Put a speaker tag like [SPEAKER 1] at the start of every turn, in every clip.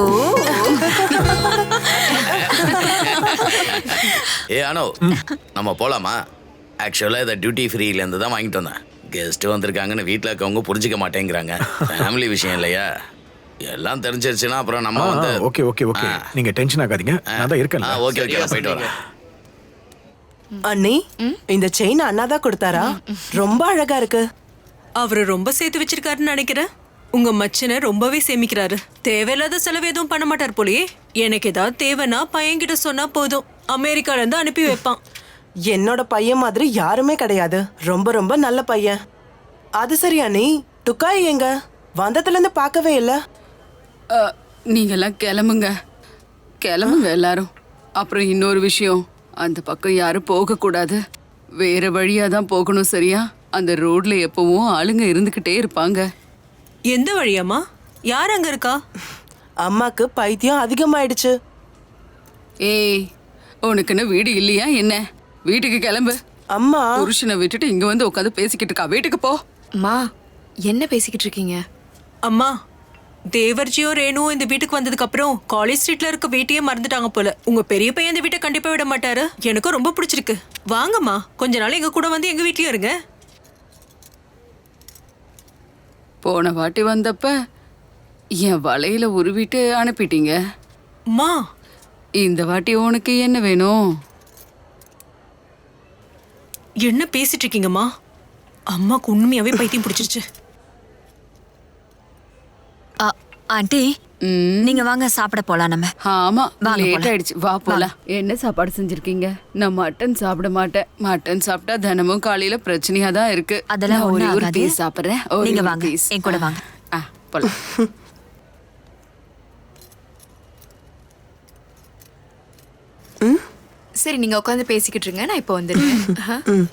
[SPEAKER 1] ஓ
[SPEAKER 2] அனோ நம்ம போலாமா? ஆக்சுவலாக இதை டியூட்டி ஃப்ரீலேருந்து தான் வாங்கிட்டு வந்தேன். கெஸ்ட்டு வந்திருக்காங்கன்னு வீட்டில் இருக்கவங்க புரிஞ்சிக்க மாட்டேங்கிறாங்க. ஃபேமிலி விஷயம் இல்லையா? எல்லாம் தெரிஞ்சிருச்சுன்னா அப்புறம் நம்ம வந்து
[SPEAKER 3] ஓகே ஓகே ஓகே நீங்க டென்ஷன் ஆகாதீங்க. நான் தான் இருக்கேன்.
[SPEAKER 2] ஓகே ஓகே போயிட்டு வரேன்.
[SPEAKER 4] அண்ணி, இந்த செயின் அண்ணா தான் கொடுத்தாரா? ரொம்ப அழகா இருக்கு.
[SPEAKER 5] அவரு ரொம்ப சேர்த்து வச்சிருக்காருன்னு நினைக்கிறேன். உங்க மச்சனை ரொம்பவே சேமிக்கிறாரு. தேவையில்லாத செலவு எதுவும் பண்ண மாட்டார் போலயே. எனக்கு ஏதாவது தேவைன்னா பையன்கிட்ட சொன்னா போதும், அமெரிக்கால இருந்து அனுப்பி வைப்பான்.
[SPEAKER 4] என்னோட பையன் மாதிரி யாருமே கிடையாது. ரொம்ப ரொம்ப நல்ல பையன். அது சரி அண்ணி, துக்காய் எங்க? வந்ததுல இருந்து பார்க்கவே இல்ல.
[SPEAKER 6] நீங்கெல்லாம் கிளம்புங்க எல்லாரும். அப்புறம் இன்னொரு விஷயம், அந்த பக்கம் யாரும் போகக்கூடாது. வேற வழியா தான் போகணும், சரியா? அந்த ரோட்ல எப்பவும் ஆளுங்க இருந்துகிட்டே இருப்பாங்க.
[SPEAKER 5] எந்த வழியாமா? யார் அங்க இருக்கா?
[SPEAKER 4] அம்மாக்கு பைத்தியம் அதிகமாயிடுச்சு.
[SPEAKER 6] ஏய், உனக்குன்னு வீடு இல்லையா என்ன? வீட்டுக்கு கிளம்பு.
[SPEAKER 4] அம்மா
[SPEAKER 6] புருஷனை விட்டுட்டு இங்க வந்து உட்காந்து பேசிக்கிட்டு இருக்கா. வீட்டுக்கு போ.
[SPEAKER 1] அம்மா, என்ன பேசிக்கிட்டு இருக்கீங்க?
[SPEAKER 5] அம்மா, தேவர்ஜியும் ரேணுவும் இந்த வீட்டுக்கு வந்ததுக்கு அப்புறம் காலேஜ் ஸ்ட்ரீட்ல இருக்க வீட்டையே மறந்துட்டாங்க போல. உங்க பெரிய பையன் இந்த வீட்டை கண்டிப்பா விட மாட்டாரு. எனக்கும் ரொம்ப பிடிச்சிருக்கு. வாங்கம்மா, கொஞ்ச நாள் எங்க கூட வந்து எங்க வீட்லயும் இருங்க.
[SPEAKER 6] போன வாட்டி வந்தப்ப என் வலையில உருவிட்டு அனுப்பிட்டீங்க.
[SPEAKER 5] அம்மா,
[SPEAKER 6] இந்த வாட்டி உனக்கு என்ன வேணும்?
[SPEAKER 5] என்ன பேசிட்டு இருக்கீங்கம்மா? அம்மாக்கு உண்மையாவே பைத்தியம் பிடிச்சிருச்சு.
[SPEAKER 1] ஆண்டி, நீங்க வாங்க சாப்பிட போலாம். நம்ம
[SPEAKER 6] ஆமா,
[SPEAKER 1] வாங்க
[SPEAKER 6] லேட்
[SPEAKER 1] போலாம்.
[SPEAKER 6] ஆயிடுச்சு. வா போலாம். என்ன சாப்பாடு செஞ்சிருக்கீங்க? நான் மட்டன் சாப்பிட மாட்டேன். மட்டன் சாப்பிட்டா தினமும் காலையில பிரச்சனையா தான் இருக்கு.
[SPEAKER 1] அதெல்லாம்
[SPEAKER 6] நான்
[SPEAKER 1] ஒண்ணும்
[SPEAKER 6] ஒரு
[SPEAKER 1] ஆகாது.
[SPEAKER 6] பீஸ் சாப்பிடுறேன்.
[SPEAKER 1] நீங்க வாங்க, என் கூட வாங்க.
[SPEAKER 6] போலாம்.
[SPEAKER 1] சரி, நீங்க உட்காந்து பேசிக்கிட்டு இருங்க, நான் இப்போ வந்துடுறேன்.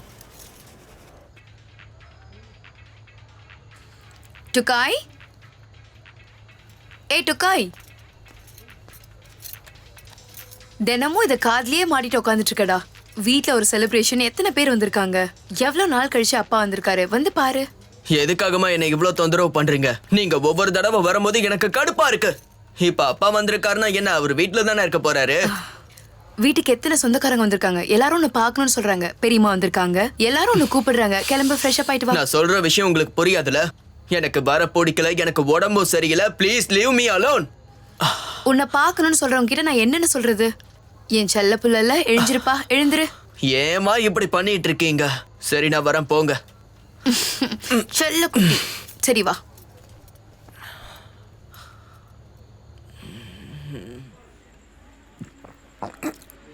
[SPEAKER 1] டுக்காய், ஏய் டுக்காய், தினமும் இதை காதுலயே மாட்டிட்டு உட்காந்துட்டு இருக்கடா. வீட்ல ஒரு செலிப்ரேஷன், எத்தனை பேர் வந்திருக்காங்க. எவ்வளவு நாள் கழிச்சு அப்பா வந்திருக்காரு, வந்து பாரு.
[SPEAKER 7] எதுக்காகமா என்ன இவ்ளோ தொந்தரவு பண்றீங்க? நீங்க ஒவ்வொரு தடவை வரும்போது எனக்கு கடுப்பா இருக்கு. இப்ப அப்பா வந்திருக்காருன்னா என்ன, அவர் வீட்டுல தானே இருக்க போறாரு?
[SPEAKER 1] வீட்டுக்கு எத்தனை சொந்தக்காரங்க வந்திருக்காங்க. எல்லாரும் ஒன்னு பாக்கணும்னு சொல்றாங்க. பெரியம்மா வந்திருக்காங்க, எல்லாரும் ஒன்னு கூப்பிடுறாங்க. கிளம்பு, ஃப்ரெஷ் அப் ஆயிட்டு வா.
[SPEAKER 7] நான் சொல்ற விஷயம் உங்களுக்கு புரியாதுல? எனக்கு வர பிடிக்கல, எனக்கு உடம்பு சரியில்லை. Please leave me alone.
[SPEAKER 1] உன்னை பாக்கணும்னு சொல்றவங்க கிட்ட நான் என்னன்னு சொல்றது? என் செல்ல புள்ளல, எழுந்திருப்பா, எழுந்துரு.
[SPEAKER 7] ஏமா இப்படி பண்ணிட்டு இருக்கீங்க? சரி, நான் வரேன், போங்க.
[SPEAKER 1] செல்ல குட்டி, சரி வா.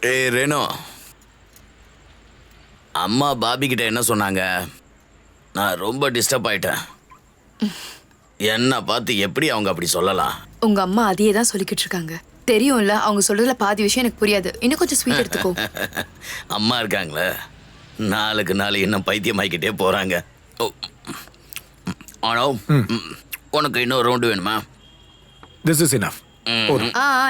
[SPEAKER 2] ஏய் ரேணு, அம்மா பாபி கிட்ட என்ன சொன்னாங்க? நான் ரொம்ப டிஸ்டர்ப் ஆயிட்டேன். என்ன பார்த்து எப்படி அவங்க அப்படி சொல்லலாம்?
[SPEAKER 1] உங்க அம்மா அதையே தான் சொல்லிக்கிட்டு இருக்காங்க. தெரியும்ல, அவங்க சொல்றதுல பாதி விஷயம் எனக்கு புரியாது. இன்னும் கொஞ்சம் ஸ்வீட் எடுத்துக்கோ.
[SPEAKER 2] அம்மா இருக்காங்களே, நாளுக்கு நாள் இன்னும் பைத்தியமாக்கிட்டே போறாங்க. ஆனா உனக்கு இன்னொரு ரவுண்டு வேணுமா?
[SPEAKER 3] This is enough.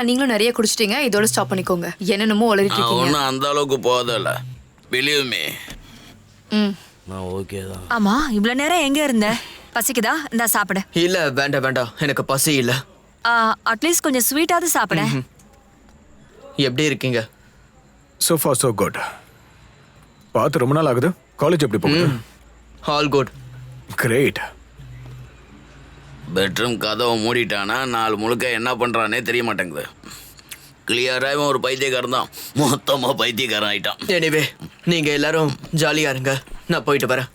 [SPEAKER 1] நீங்களும் நிறைய குடிச்சிட்டீங்க, இதோட ஸ்டாப் பண்ணிக்கோங்க. என்னென்னமோ உளறிட்டு இருக்கீங்க.
[SPEAKER 2] ஒன்றும் அந்த அளவுக்கு போதில்ல, பிலீவ் மீ. நான் ஓகே தான்.
[SPEAKER 8] ஆமா, இவ்வளவு நேரம் எங்க இருந்த? பசிக்குதா? இந்தா சாப்பிடு.
[SPEAKER 7] இல்ல வேண்டாம் வேண்டாம், எனக்கு பசி இல்ல.
[SPEAKER 8] அட்லீஸ்ட் கொஞ்சம் ஸ்வீட்டாவது சாப்பிட.
[SPEAKER 7] எப்படி இருக்கீங்க?
[SPEAKER 3] So far so good. பார்த்து ரொம்ப நாள் ஆகுது. காலேஜ் எப்படி போகுது?
[SPEAKER 7] All good.
[SPEAKER 3] Great.
[SPEAKER 2] பெட்ரூம் கதவை மூடிட்டானா நாள் முழுக்க என்ன பண்ணுறானே தெரிய மாட்டேங்குது. கிளியராக இவன் ஒரு பைத்தியக்காரன் தான், மொத்தமாக பைத்தியக்காரன் ஆயிட்டான்.
[SPEAKER 7] எனிவே, நீங்க எல்லாரும் ஜாலியா இருங்க, நான் போயிட்டு வரேன்.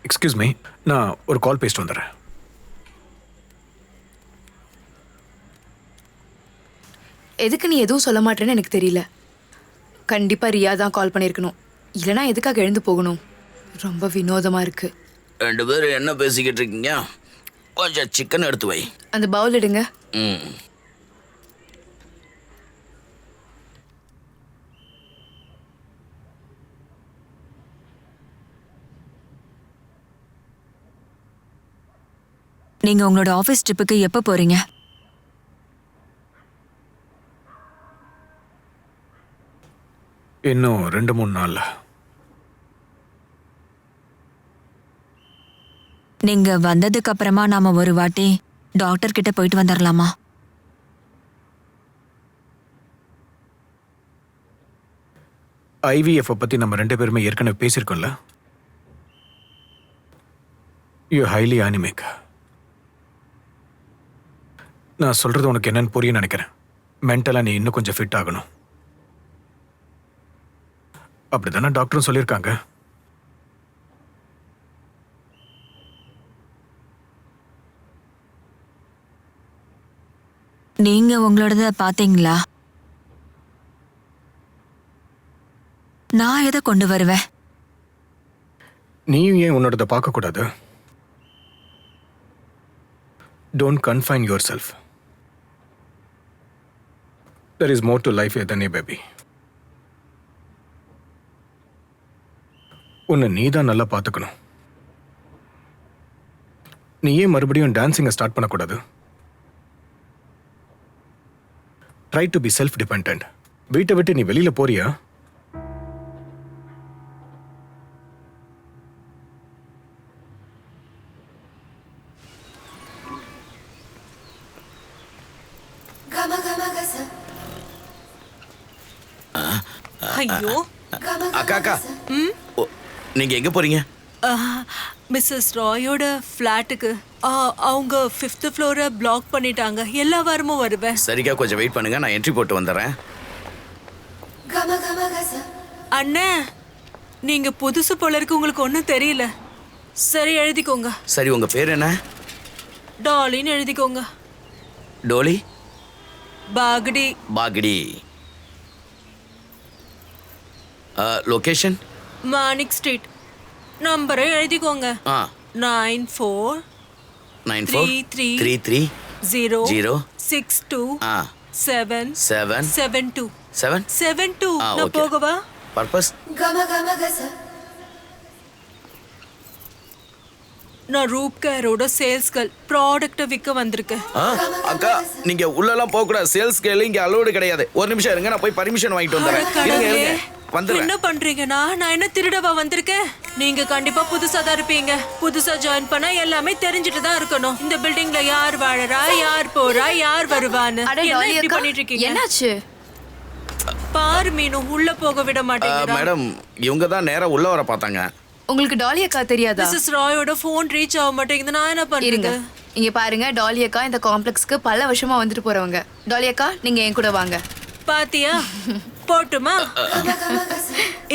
[SPEAKER 3] எக்ஸ்கியூஸ் மீ, நான் ஒரு கால் பேசிட்டு வந்துடுறேன்.
[SPEAKER 1] எதுக்கு நீ எதுவும் சொல்ல மாட்டேன்னு எனக்கு தெரியல. கண்டிப்பா ரியா தான் கால் பண்ணியிருக்கணும். இல்லைனா எதுக்காக எழுந்து போகணும்? ரொம்ப வினோதமா இருக்கு.
[SPEAKER 2] ரெண்டு பேரும் என்ன பேசிக்கிட்டு இருக்கீங்க? கொஞ்சம் சிக்கன் எடுத்து வை.
[SPEAKER 1] அந்த பவுல் எடுங்க.
[SPEAKER 8] நீங்க உங்களோட ஆபீஸ் ட்ரிப்புக்கு எப்ப போறீங்க?
[SPEAKER 3] இன்னும் 2-3 நாள்ல.
[SPEAKER 8] நீங்க வந்ததுக்கு அப்புறமா நாம ஒரு வாட்டி டாக்டர் கிட்ட போயிட்டு வந்துடலாமா?
[SPEAKER 3] IVF பத்தி நம்ம 2 பேருமே ஏற்கனவே பேசியிருக்கோம்ல. You highly anaemic. நான் சொல்றது உனக்கு என்னன்னு புரிய நினைக்கிறேன். மென்டலா நீ இன்னும் கொஞ்சம் ஃபிட் ஆகணும். அப்படிதானே டாக்டரும் சொல்லியிருக்காங்க.
[SPEAKER 8] நீங்க உங்களோடத பாத்தீங்களா? நான் எதை கொண்டு வருவேன்?
[SPEAKER 3] நீயும் ஏன் உன்னோடத பார்க்க கூடாது? Don't confine yourself. There is more to life than a baby. உன்னை நீ தான் நல்லா பார்த்துக்கணும். நீ ஏன் மறுபடியும் டான்சிங்கை ஸ்டார்ட் பண்ணக்கூடாது? Try to be self dependent. வீட்டை விட்டு நீ வெளியில போறியா?
[SPEAKER 5] ஐயோ
[SPEAKER 2] அக்கா அக்கா ஓ, நீங்க எங்க போறீங்க?
[SPEAKER 5] மிஸ்ஸஸ் ராயோட ஃப்ளாட்டுக்கு. அவங்க 5th ஃப்ளோரை பிளாக் பண்ணிட்டாங்க. எல்லா வாரமும் வருவேன்.
[SPEAKER 2] சரிக்கா, கொஞ்சம் வெயிட் பண்ணுங்க, நான் என்ட்ரி போட்டு வந்துடுறேன்.
[SPEAKER 5] அண்ணே, நீங்க புதுசு போல இருக்கு, உங்களுக்கு ஒன்றும் தெரியல. சரி, எழுதிக்கோங்க.
[SPEAKER 2] சரி, உங்க பேர் என்ன?
[SPEAKER 5] டாலின்னு எழுதிக்கோங்க.
[SPEAKER 2] டோலி
[SPEAKER 5] பாகடி.
[SPEAKER 2] பாகடி. லொகேஷன்?
[SPEAKER 5] மானிக் ஸ்ட்ரீட். நம்பரை எழுதிக்கோங்க. 94
[SPEAKER 2] 33
[SPEAKER 5] 0 62 7 72 72. நான் போகவா?
[SPEAKER 2] பர்பஸ்?
[SPEAKER 5] நான் ரூப் கேரோட சேல்ஸ் கேர்ள். ப்ராடக்ட்டை விற்க வந்திருக்கேன்.
[SPEAKER 2] அக்கா, நீங்க உள்ளெல்லாம் போக கூடாது. சேல்ஸ் கேர்ள் இங்க அலோடு கிடையாது. ஒரு நிமிஷம் இருங்க, நான் போய் பர்மிஷன் வாங்கிட்டு வந்துடுறேன்.
[SPEAKER 5] என்ன பண்றீங்கன்னா, நான் என்ன திருடவா வந்திருக்கேன்? நீங்க கண்டிப்பா புதுசா தான் இருப்பீங்க. புதுசா ஜாயின் பண்ணா எல்லாமே தெரிஞ்சுட்டு தான் இருக்கணும். இந்த பில்டிங்ல யார் வாழறா, யார் போறா, யார் வருவான்னு. என்ன இப்படி பண்ணிட்டு இருக்கீங்க?
[SPEAKER 1] என்னாச்சு?
[SPEAKER 5] பாரு மீனு, உள்ள போக விட மாட்டேங்கிறா.
[SPEAKER 2] மேடம், இவங்க தான் நேரா உள்ள வர பார்த்தாங்க.
[SPEAKER 1] உங்களுக்கு டாலி அக்கா தெரியாதா?
[SPEAKER 5] மிஸ்ஸஸ் ராயோட ஃபோன் ரீச் ஆக மாட்டேங்குது. நான் என்ன
[SPEAKER 1] இருங்க,
[SPEAKER 5] பண்றேன்?
[SPEAKER 1] இங்க பாருங்க. டாலி அக்கா இந்த காம்ப்ளெக்ஸ்க்கு பல வருஷமா வந்துட்டு போறவங்க. டாலி அக்கா, நீங்க என் கூட வாங்க.
[SPEAKER 5] பாத்தியா? போட்டுமா?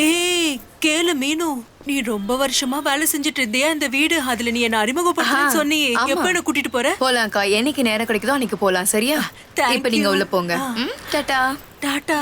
[SPEAKER 5] ஏய், கேளு மீனு, நீ ரொம்ப வருஷமா வேலை செஞ்சுட்டு இருந்தியா இந்த வீடு? அதுல நீ என்ன அறிமுகப்படுத்த சொன்னியே, எப்ப என்ன கூட்டிட்டு போற?
[SPEAKER 1] போலாம்க்கா, என்னைக்கு நேரம் கிடைக்குதோ அன்னைக்கு போலாம். சரியா?
[SPEAKER 5] Thank
[SPEAKER 1] இப்ப நீங்க
[SPEAKER 5] you.
[SPEAKER 1] உள்ள போங்க. டாடா.
[SPEAKER 5] டாடா.